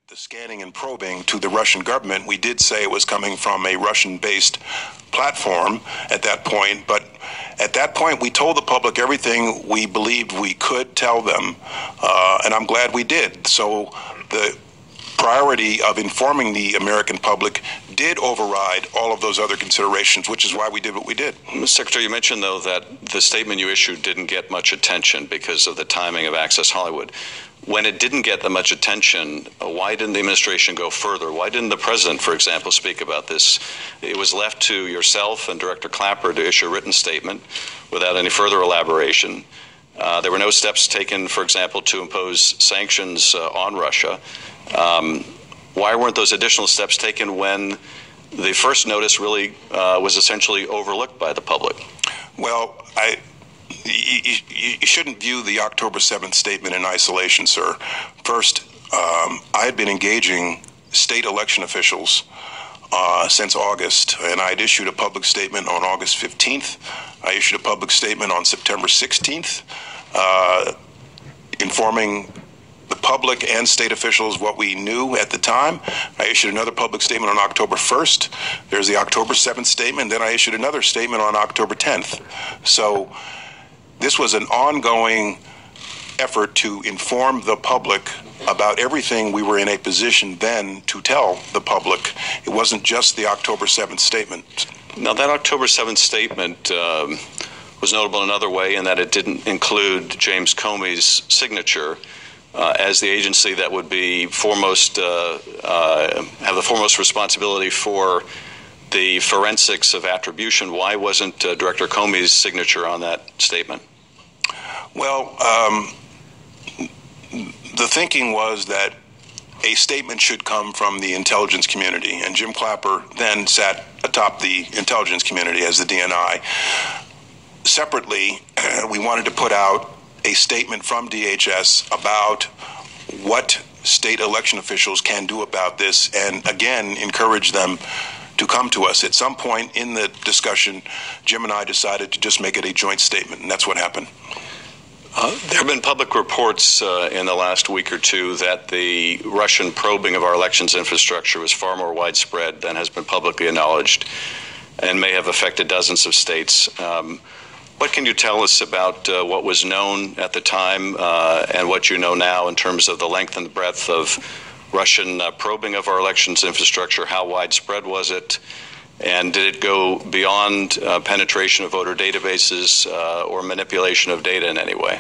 the scanning and probing to the Russian government, we did say it was coming from a Russian-based platform at that point, but at that point we told the public everything we believed we could tell them, and I'm glad we did. So the priority of informing the American public did override all of those other considerations, which is why we did what we did. Mr. Secretary, you mentioned, though, that the statement you issued didn't get much attention because of the timing of Access Hollywood. When it didn't get that much attention, why didn't the administration go further? Why didn't the president, for example, speak about this? It was left to yourself and Director Clapper to issue a written statement without any further elaboration. There were no steps taken, for example, to impose sanctions on Russia. Why weren't those additional steps taken when the first notice really was essentially overlooked by the public? Well, you shouldn't view the October 7th statement in isolation, sir. First, I had been engaging state election officials since August, and I had issued a public statement on August 15th. I issued a public statement on September 16th, informing the public and state officials what we knew at the time. I issued another public statement on October 1st. There's the October 7th statement. Then I issued another statement on October 10th. So this was an ongoing effort to inform the public about everything we were in a position then to tell the public. It wasn't just the October 7th statement. Now, that October 7th statement was notable in another way in that it didn't include James Comey's signature as the agency that would be foremost, have the foremost responsibility for the forensics of attribution. Why wasn't Director Comey's signature on that statement? Well, the thinking was that a statement should come from the intelligence community, and Jim Clapper then sat atop the intelligence community as the DNI. Separately, we wanted to put out a statement from DHS about what state election officials can do about this, and again encourage them to come to us. At some point in the discussion, Jim and I decided to just make it a joint statement, and that's what happened. There have been public reports in the last week or two that the Russian probing of our elections infrastructure was far more widespread than has been publicly acknowledged and may have affected dozens of states. What can you tell us about what was known at the time and what you know now in terms of the length and breadth of Russian probing of our elections infrastructure? How widespread was it? And did it go beyond penetration of voter databases or manipulation of data in any way?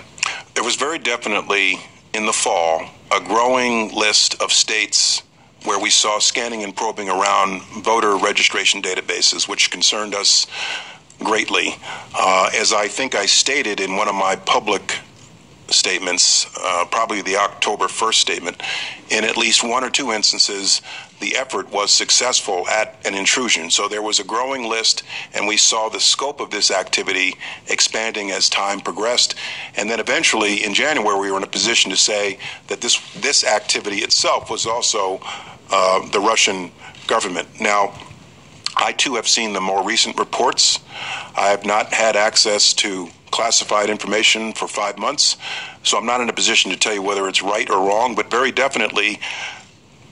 There was very definitely, in the fall, a growing list of states where we saw scanning and probing around voter registration databases, which concerned us greatly. As I think I stated in one of my public statements, probably the October 1st statement, in at least one or two instances, the effort was successful at an intrusion. So there was a growing list, and we saw the scope of this activity expanding as time progressed. And then eventually, in January, we were in a position to say that this activity itself was also the Russian government. Now, I, too, have seen the more recent reports. I have not had access to classified information for 5 months, so I'm not in a position to tell you whether it's right or wrong, but very definitely,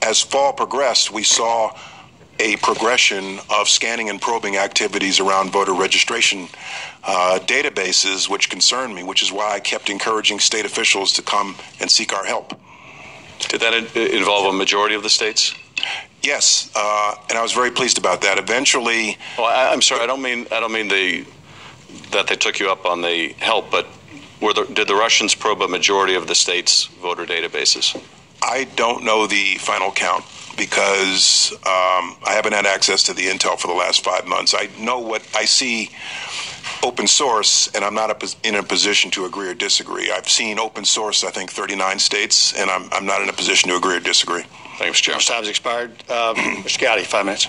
as fall progressed, we saw a progression of scanning and probing activities around voter registration databases, which concerned me, which is why I kept encouraging state officials to come and seek our help. Did that involve a majority of the states? Yes, and I was very pleased about that. Eventually, I'm sorry, I don't mean that they took you up on the help, but did the Russians probe a majority of the states' voter databases? I don't know the final count because I haven't had access to the intel for the last 5 months. I know what I see open source, and I'm not in a position to agree or disagree. I've seen open source, I think, 39 states, and I'm not in a position to agree or disagree. Thanks, Chair. Time's expired. Mr. Gowdy, 5 minutes.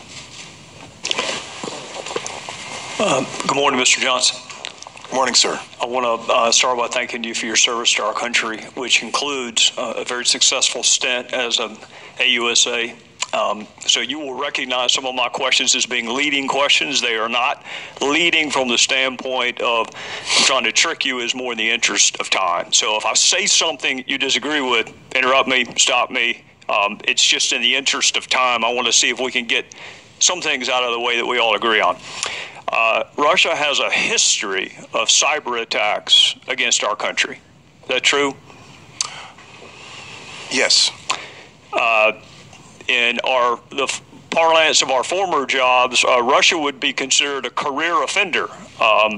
Good morning, Mr. Johnson. Good morning, sir. I want to start by thanking you for your service to our country, which includes a very successful stint as an AUSA. So you will recognize some of my questions as being leading questions. They are not leading from the standpoint of trying to trick you, is more in the interest of time. So if I say something you disagree with, interrupt me, stop me, It's just in the interest of time, I want to see if we can get some things out of the way that we all agree on. Russia has a history of cyber attacks against our country. Is that true? Yes. In the parlance of our former jobs, Russia would be considered a career offender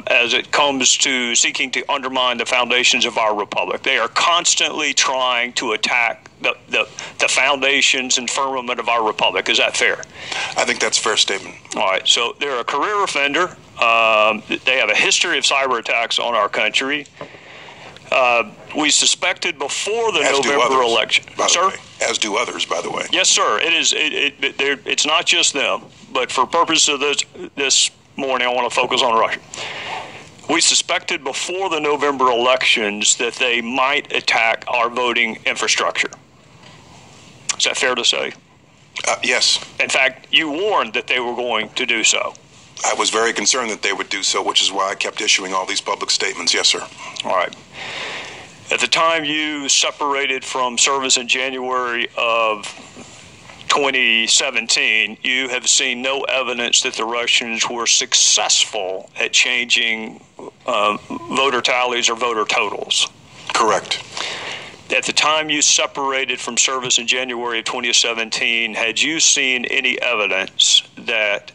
as it comes to seeking to undermine the foundations of our republic. They are constantly trying to attack the foundations and firmament of our republic. Is that fair? I think that's a fair statement. All right. So they're a career offender. They have a history of cyber attacks on our country. We suspected before the November election. Sir? As do others, by the way. Yes, sir. It is. It's not just them, but for purposes of this morning, I want to focus on Russia. We suspected before the November elections that they might attack our voting infrastructure. Is that fair to say? Yes. In fact, you warned that they were going to do so. I was very concerned that they would do so, which is why I kept issuing all these public statements. Yes, sir. All right. At the time you separated from service in January of 2017, you have seen no evidence that the Russians were successful at changing voter tallies or voter totals. Correct. At the time you separated from service in January of 2017, had you seen any evidence that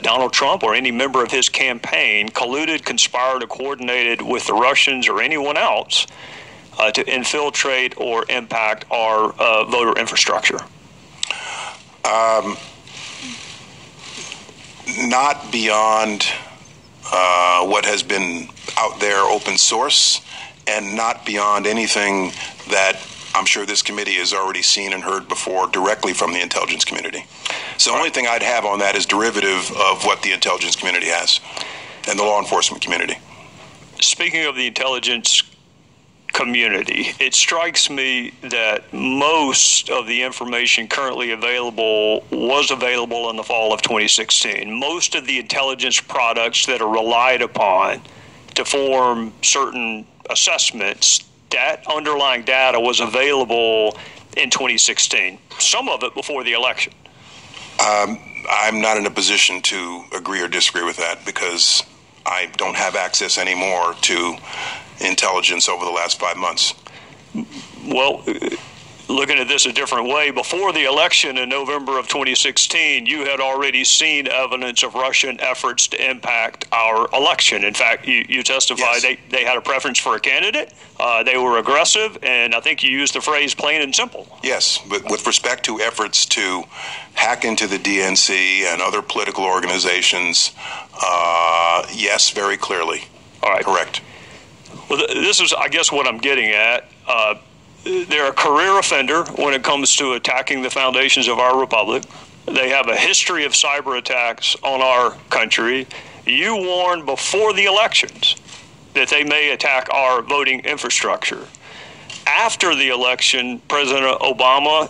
Donald Trump or any member of his campaign colluded, conspired, or coordinated with the Russians or anyone else to infiltrate or impact our voter infrastructure? Not beyond what has been out there open source, and not beyond anything that I'm sure this committee has already seen and heard before directly from the intelligence community. So the only thing I'd have on that is derivative of what the intelligence community has and the law enforcement community. Speaking of the intelligence community, it strikes me that most of the information currently available was available in the fall of 2016. Most of the intelligence products that are relied upon to form certain assessments, that underlying data was available in 2016, some of it before the election. I'm not in a position to agree or disagree with that because I don't have access anymore to intelligence over the last 5 months. Well, looking at this a different way, before the election in November of 2016, you had already seen evidence of Russian efforts to impact our election. In fact, you testified Yes. they had a preference for a candidate, they were aggressive, and I think you used the phrase plain and simple. Yes, but with respect to efforts to hack into the DNC and other political organizations, yes, very clearly. All right. Correct. Well, this is, I guess, what I'm getting at. They're a career offender when it comes to attacking the foundations of our republic. They have a history of cyber attacks on our country. You warned before the elections that they may attack our voting infrastructure. After the election, President Obama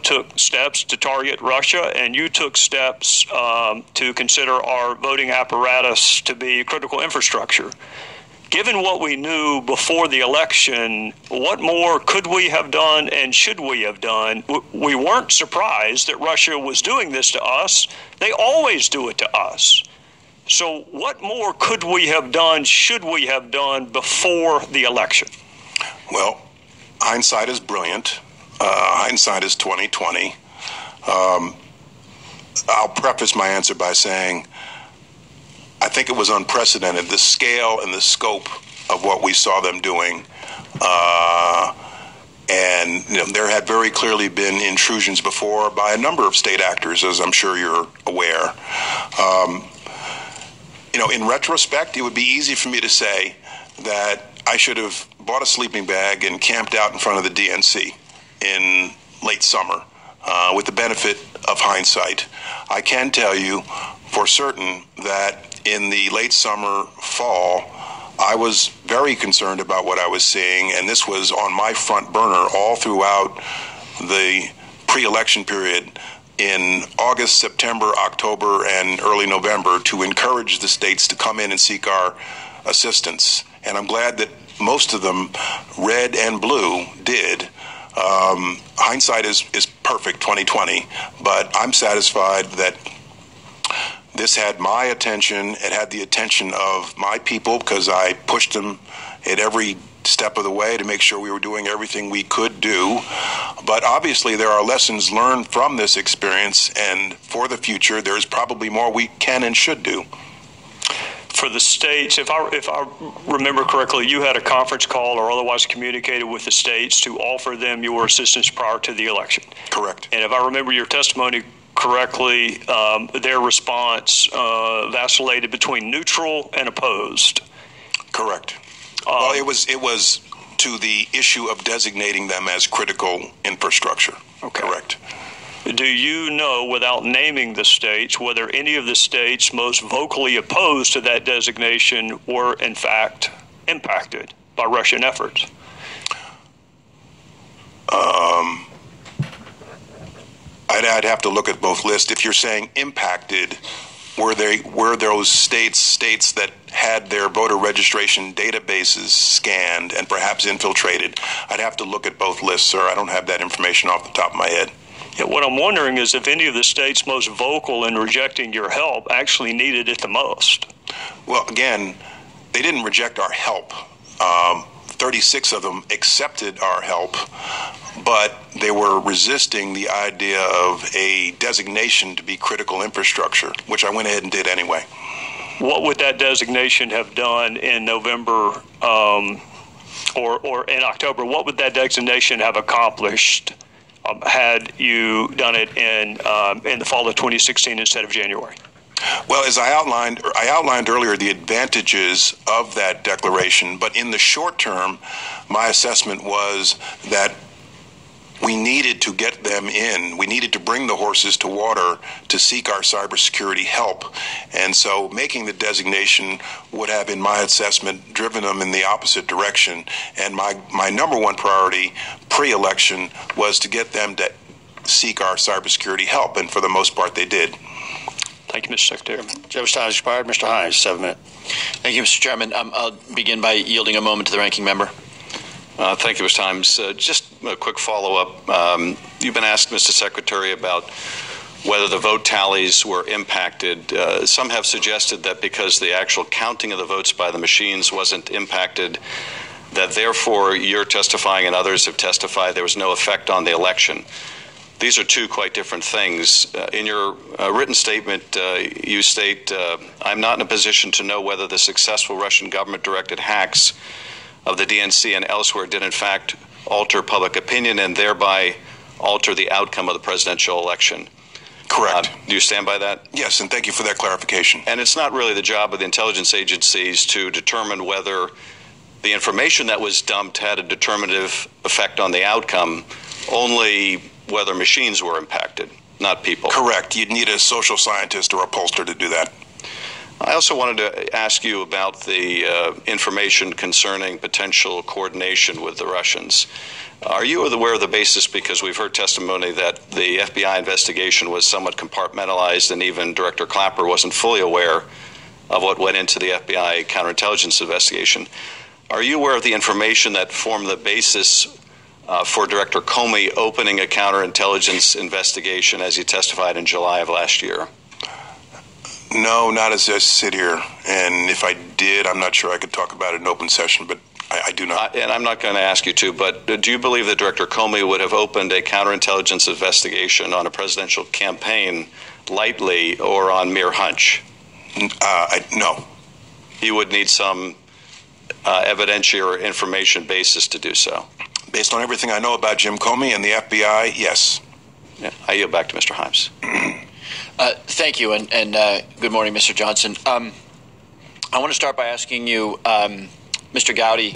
took steps to target Russia, and you took steps to consider our voting apparatus to be critical infrastructure. Given what we knew before the election, what more could we have done and should we have done? We weren't surprised that Russia was doing this to us. They always do it to us. So what more could we have done, should we have done before the election? Well, hindsight is brilliant. Hindsight is 20/20. I'll preface my answer by saying I think it was unprecedented, the scale and the scope of what we saw them doing. And there had very clearly been intrusions before by a number of state actors, as I'm sure you're aware. In retrospect, it would be easy for me to say that I should have bought a sleeping bag and camped out in front of the DNC in late summer with the benefit of hindsight. I can tell you for certain that in the late summer, fall, I was very concerned about what I was seeing, and this was on my front burner all throughout the pre-election period in August, September, October, and early November to encourage the states to come in and seek our assistance. And I'm glad that most of them, red and blue, did. Hindsight is perfect 2020, but I'm satisfied that this had my attention. It had the attention of my people because I pushed them at every step of the way to make sure we were doing everything we could do. But obviously there are lessons learned from this experience, and for the future there's probably more we can and should do. For the states, if I remember correctly, you had a conference call or otherwise communicated with the states to offer them your assistance prior to the election. Correct. And if I remember your testimony correctly, their response vacillated between neutral and opposed. Correct. Well, it was to the issue of designating them as critical infrastructure. Okay. Correct. Do you know, without naming the states, whether any of the states most vocally opposed to that designation were, in fact, impacted by Russian efforts? I'd have to look at both lists. If you're saying impacted, were those states that had their voter registration databases scanned and perhaps infiltrated? I'd have to look at both lists, sir. I don't have that information off the top of my head. Yeah, what I'm wondering is if any of the states most vocal in rejecting your help actually needed it the most. Well, again, they didn't reject our help. 36 of them accepted our help, but they were resisting the idea of a designation to be critical infrastructure, which I went ahead and did anyway. What would that designation have done in November or in October? What would that designation have accomplished had you done it in the fall of 2016 instead of January? Well, as I outlined earlier the advantages of that declaration, but in the short term, my assessment was that we needed to get them in. We needed to bring the horses to water to seek our cybersecurity help. And so making the designation would have, in my assessment, driven them in the opposite direction. And my number one priority pre-election was to get them to seek our cybersecurity help. And for the most part, they did. Thank you, Mr. Secretary. Judge time has expired. Mr. Himes, 7 minutes. Thank you, Mr. Chairman. I'll begin by yielding a moment to the ranking member. Thank you, Mr. Himes. Just a quick follow-up. You've been asked, Mr. Secretary, about whether the vote tallies were impacted. Some have suggested that because the actual counting of the votes by the machines wasn't impacted, that therefore you're testifying and others have testified there was no effect on the election. These are two quite different things. In your written statement, you state, I'm not in a position to know whether the successful Russian government-directed hacks of the DNC and elsewhere did in fact alter public opinion and thereby alter the outcome of the presidential election. Correct. Do you stand by that? Yes, and thank you for that clarification. And it's not really the job of the intelligence agencies to determine whether the information that was dumped had a determinative effect on the outcome, only whether machines were impacted, not people. Correct. You'd need a social scientist or a pollster to do that. I also wanted to ask you about the information concerning potential coordination with the Russians. Are you aware of the basis, because we've heard testimony that the FBI investigation was somewhat compartmentalized and even Director Clapper wasn't fully aware of what went into the FBI counterintelligence investigation. Are you aware of the information that formed the basis for Director Comey opening a counterintelligence investigation as he testified in July of last year? No, not as I sit here. And if I did, I'm not sure I could talk about it in open session, but I do not. And I'm not going to ask you to, but do you believe that Director Comey would have opened a counterintelligence investigation on a presidential campaign lightly or on mere hunch? No. He would need some evidentiary or information basis to do so. Based on everything I know about Jim Comey and the FBI, yes. Yeah, I yield back to Mr. Himes. Thank you, and good morning, Mr. Johnson. I want to start by asking you, Mr. Gowdy,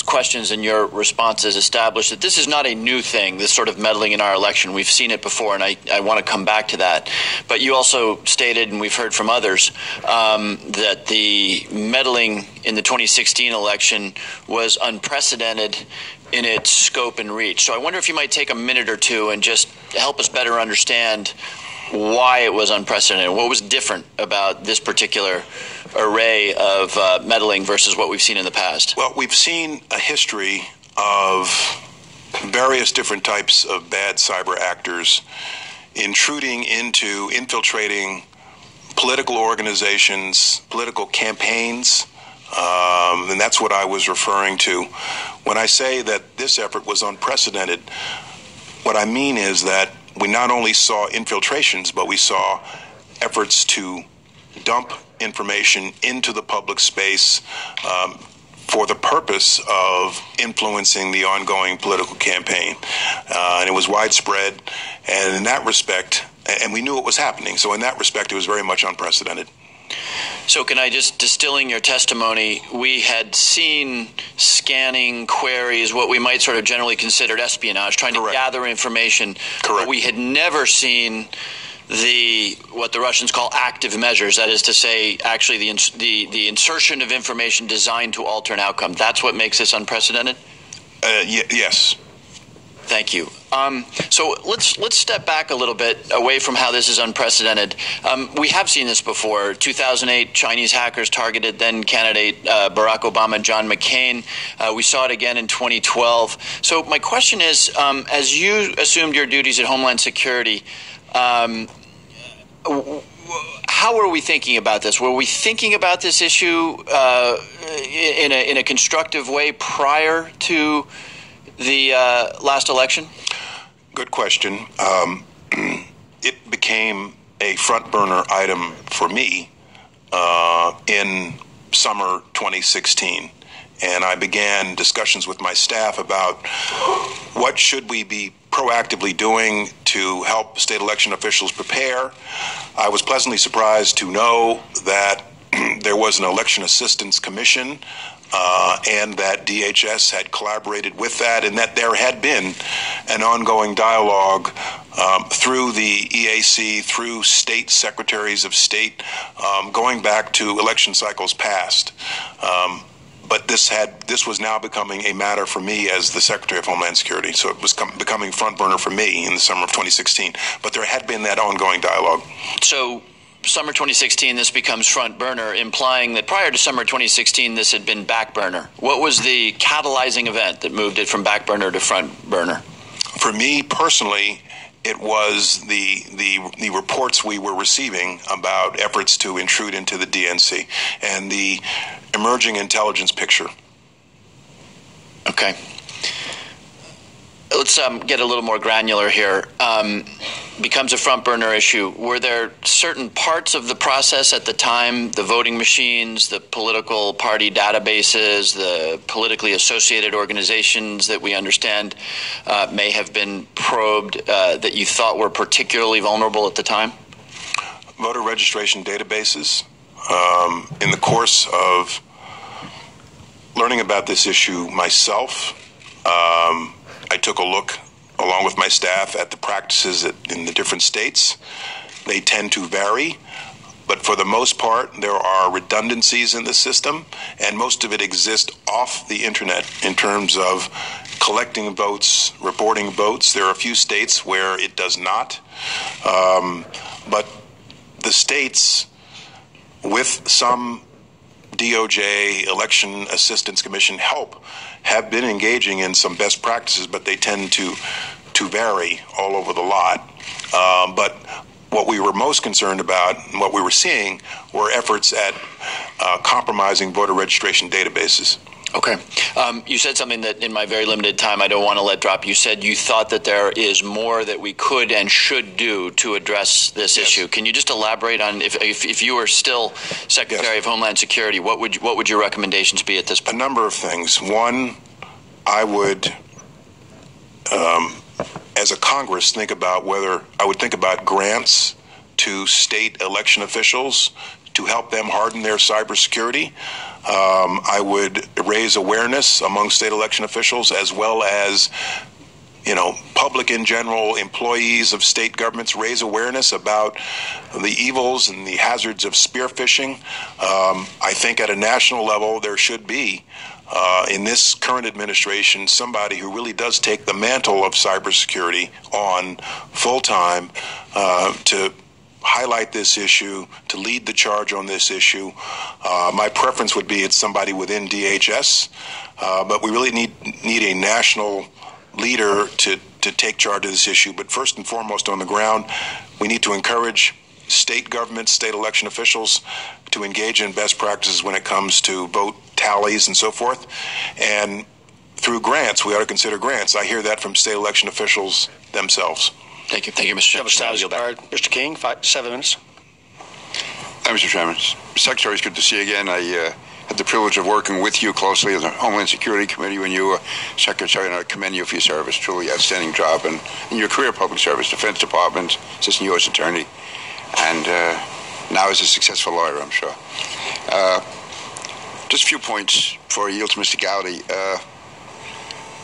questions and your responses established that this is not a new thing, this sort of meddling in our election. We've seen it before, and I want to come back to that. But you also stated, and we've heard from others, that the meddling in the 2016 election was unprecedented in its scope and reach. So I wonder if you might take a minute or two and just help us better understand why it was unprecedented. What was different about this particular array of meddling versus what we've seen in the past? Well, we've seen a history of various different types of bad cyber actors intruding into, infiltrating political organizations, political campaigns, and that's what I was referring to. When I say that this effort was unprecedented, what I mean is that we not only saw infiltrations, but we saw efforts to dump information into the public space for the purpose of influencing the ongoing political campaign. And it was widespread, and in that respect, and we knew it was happening, so in that respect, it was very much unprecedented. So can I just, distilling your testimony, we had seen scanning queries, what we might sort of generally consider espionage, trying to gather information. Correct. But we had never seen what the Russians call active measures, that is to say, actually the insertion of information designed to alter an outcome. That's what makes this unprecedented? Yes. Thank you. So let's step back a little bit away from how this is unprecedented. We have seen this before. 2008, Chinese hackers targeted then candidate Barack Obama, John McCain. We saw it again in 2012. So my question is, as you assumed your duties at Homeland Security, how were we thinking about this? Were we thinking about this issue in a constructive way prior to the last election? Good question. It became a front burner item for me in summer 2016. And I began discussions with my staff about what should we be proactively doing to help state election officials prepare. I was pleasantly surprised to know that there was an election assistance commission and that DHS had collaborated with that, and that there had been an ongoing dialogue through the EAC, through state secretaries of state, going back to election cycles past. But this was now becoming a matter for me as the Secretary of Homeland Security. So it was becoming front burner for me in the summer of 2016. But there had been that ongoing dialogue. So summer 2016, this becomes front burner, implying that prior to summer 2016, this had been back burner. What was the catalyzing event that moved it from back burner to front burner? For me personally, it was the reports we were receiving about efforts to intrude into the DNC and the emerging intelligence picture. Okay. Let's get a little more granular here. Becomes a front burner issue. Were there certain parts of the process at the time, the voting machines, the political party databases, the politically associated organizations that we understand may have been probed that you thought were particularly vulnerable at the time? Voter registration databases. In the course of learning about this issue myself, I took a look, along with my staff, at the practices in the different states. They tend to vary, but for the most part, there are redundancies in the system, and most of it exists off the internet in terms of collecting votes, reporting votes. There are a few states where it does not, but the states, with some DOJ Election Assistance Commission help, have been engaging in some best practices, but they tend to vary all over the lot. But what we were most concerned about and what we were seeing were efforts at compromising voter registration databases. Okay. You said something that in my very limited time I don't want to let drop. You said you thought that there is more that we could and should do to address this issue. Can you just elaborate on, if you were still Secretary of Homeland Security, what would your recommendations be at this point? A number of things. One, I would, as a Congress, think about grants to state election officials to help them harden their cybersecurity. I would raise awareness among state election officials, as well as, public in general, employees of state governments, raise awareness about the evils and the hazards of spear phishing. I think at a national level, there should be, in this current administration, somebody who really does take the mantle of cybersecurity on full-time to highlight this issue, to lead the charge on this issue. My preference would be it's somebody within DHS, but we really need a national leader to take charge of this issue. But first and foremost, on the ground, we need to encourage state governments, state election officials to engage in best practices when it comes to vote tallies and so forth. And through grants, we ought to consider grants. I hear that from state election officials themselves. Thank you. Thank you, Mr. Chairman. Mr. King, 7 minutes. Mr. Chairman. Secretary, it's good to see you again. I had the privilege of working with you closely in the Homeland Security Committee when you were Secretary, and I commend you for your service. Truly outstanding job. And in your career, public service, Defense Department, Assistant U.S. Attorney, and now as a successful lawyer, I'm sure. Just a few points before I yield to Mr. Gowdy.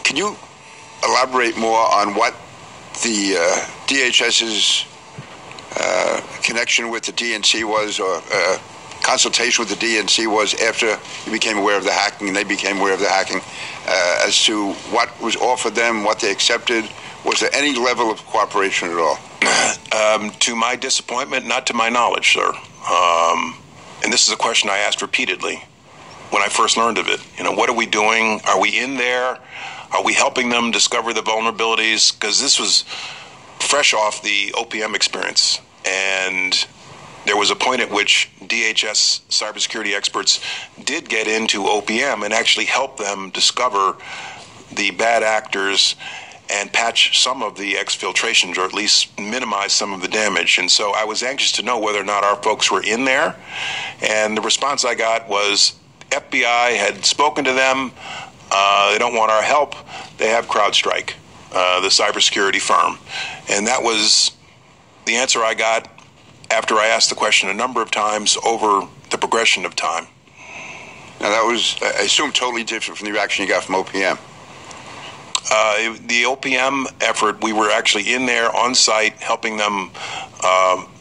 Can you elaborate more on what the DHS's connection with the DNC was, or consultation with the DNC was after you became aware of the hacking and they became aware of the hacking, as to what was offered them, what they accepted? Was there any level of cooperation at all? To my disappointment, not to my knowledge, sir. And this is a question I asked repeatedly when I first learned of it. What are we doing? Are we in there? Are we helping them discover the vulnerabilities? Because this was fresh off the OPM experience. And there was a point at which DHS cybersecurity experts did get into OPM and actually help them discover the bad actors and patch some of the exfiltrations, or at least minimize some of the damage. And so I was anxious to know whether or not our folks were in there. And the response I got was FBI had spoken to them. They don't want our help. They have CrowdStrike, the cybersecurity firm. And that was the answer I got after I asked the question a number of times over the progression of time. Now, that was, I assume, totally different from the reaction you got from OPM. The OPM effort, we were actually in there on site helping them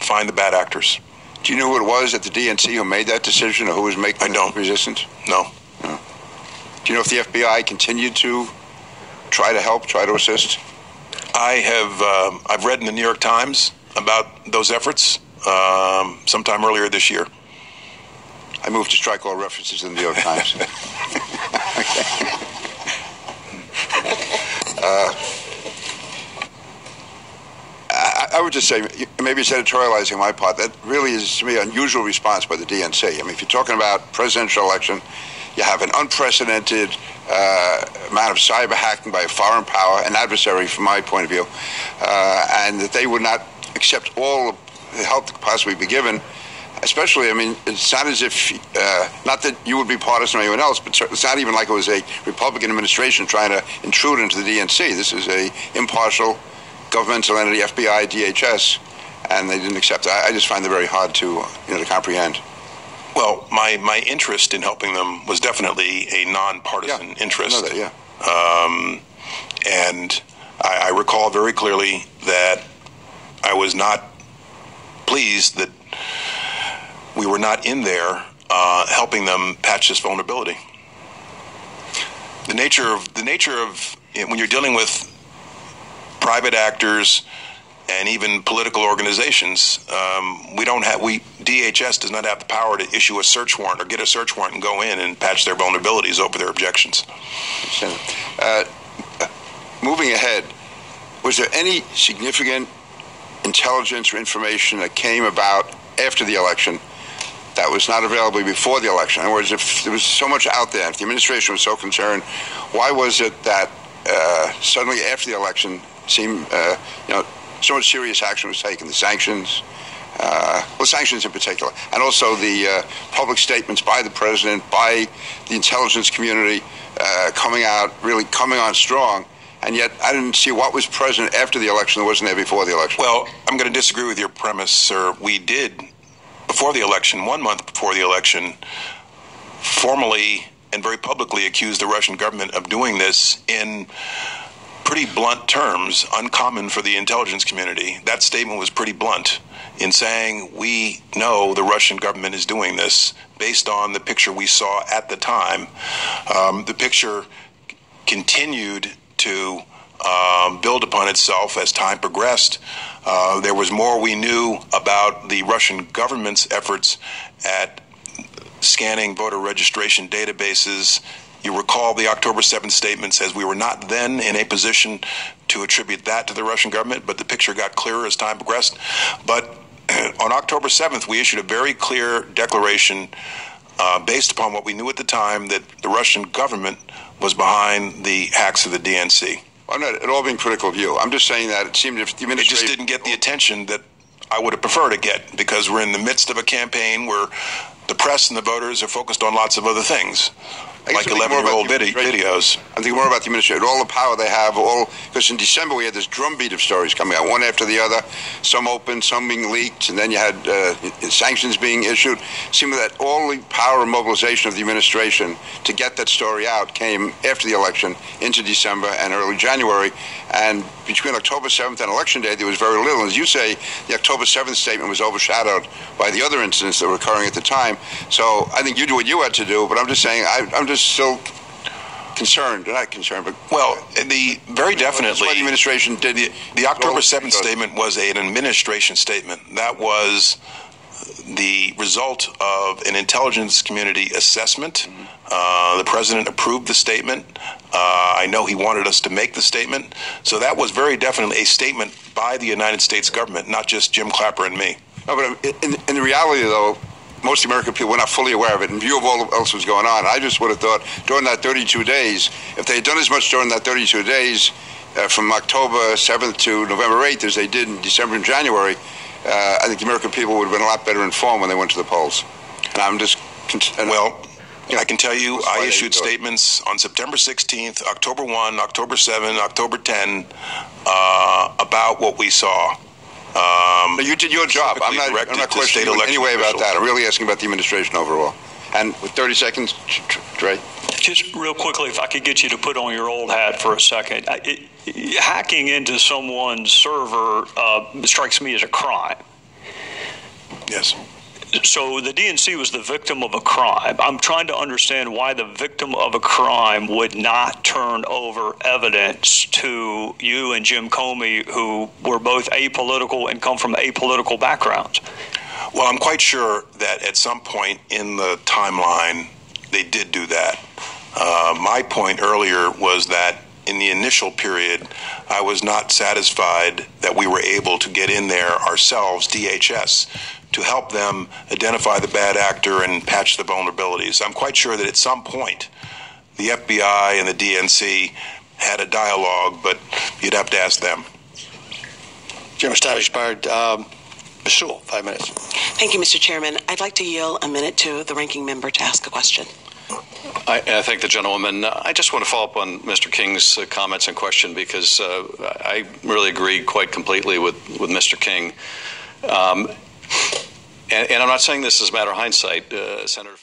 find the bad actors. Do you know who it was at the DNC who made that decision, or who was making the resistance? No. Do you know if the FBI continued to try to help, try to assist? I've read in the New York Times about those efforts sometime earlier this year. I moved to strike all references in the New York Times. I would just say, maybe it's editorializing my part, that really is, to me, an unusual response by the DNC. I mean, if you're talking about presidential election, you have an unprecedented amount of cyber hacking by a foreign power, an adversary from my point of view, and that they would not accept all the help that could possibly be given. Especially, I mean, it's not as if, not that you would be partisan or anyone else, but it's not even like it was a Republican administration trying to intrude into the DNC. This is a impartial governmental entity, FBI, DHS, and they didn't accept it. I just find it very hard to, to comprehend. Well, my interest in helping them was definitely a nonpartisan interest. I know that, and I recall very clearly that I was not pleased that we were not in there helping them patch this vulnerability. The nature of when you're dealing with private actors and even political organizations, DHS does not have the power to issue a search warrant or get a search warrant and go in and patch their vulnerabilities over their objections. Moving ahead, was there any significant intelligence or information that came about after the election that was not available before the election? In other words, if there was so much out there, if the administration was so concerned, why was it that suddenly after the election seemed, so much serious action was taken? The sanctions, sanctions in particular, and also the public statements by the president, by the intelligence community coming on strong, and yet I didn't see what was present after the election that wasn't there before the election. Well, I'm going to disagree with your premise, sir. We did, before the election, 1 month before the election, formally and very publicly accuse the Russian government of doing this in pretty blunt terms, uncommon for the intelligence community. That statement was pretty blunt in saying we know the Russian government is doing this based on the picture we saw at the time. The picture continued to build upon itself as time progressed. There was more we knew about the Russian government's efforts at scanning voter registration databases You recall the October 7th statement says we were not then in a position to attribute that to the Russian government, but the picture got clearer as time progressed. But on October 7th, we issued a very clear declaration based upon what we knew at the time, that the Russian government was behind the hacks of the DNC. I'm not at all being critical of you. I'm just saying that it seemed if the administration... It just didn't get the attention that I would have preferred to get, because we're in the midst of a campaign where the press and the voters are focused on lots of other things, like 11-year-old videos. I'm thinking more about the administration, all the power they have, because in December we had this drumbeat of stories coming out, one after the other, some open, some being leaked, and then you had sanctions being issued. It seemed that all the power and mobilization of the administration to get that story out came after the election into December and early January, and between October 7th and Election Day, there was very little. And as you say, the October 7th statement was overshadowed by the other incidents that were occurring at the time. So I think you do what you had to do, but I'm just saying I'm just still concerned. Not concerned, but... Well, very definitely... That's why the administration did... The October 7th statement was an administration statement. That was the result of an intelligence community assessment. The president approved the statement. I know he wanted us to make the statement. So that was very definitely a statement by the United States government, not just Jim Clapper and me. No, but in the reality, though, most American people were not fully aware of it in view of all else was going on. I just would have thought during that 32 days, if they had done as much during that 32 days from October 7th to November 8th as they did in December and January, I think the American people would have been a lot better informed when they went to the polls. And I'm just... Well, I can tell you I issued statements on September 16th, October 1, October 7, October 10 about what we saw. You did your job. I'm not questioning you in any way about that. I'm really asking about the administration overall. And with 30 seconds, Trey. Just real quickly, if I could get you to put on your old hat for a second. Hacking into someone's server strikes me as a crime. Yes. So the DNC was the victim of a crime. I'm trying to understand why the victim of a crime would not turn over evidence to you and Jim Comey, who were both apolitical and come from apolitical backgrounds. Well, I'm quite sure that at some point in the timeline, they did do that. My point earlier was that in the initial period, I was not satisfied that we were able to get in there ourselves, DHS, to help them identify the bad actor and patch the vulnerabilities. I'm quite sure that at some point, the FBI and the DNC had a dialogue, but you'd have to ask them. Chairman expired. Ms. Sewell, 5 minutes. Thank you, Mr. Chairman. I'd like to yield a minute to the ranking member to ask a question. I thank the gentlewoman. I just want to follow up on Mr. King's comments and question, because I really agree quite completely with Mr. King. And I'm not saying this as a matter of hindsight, Senator.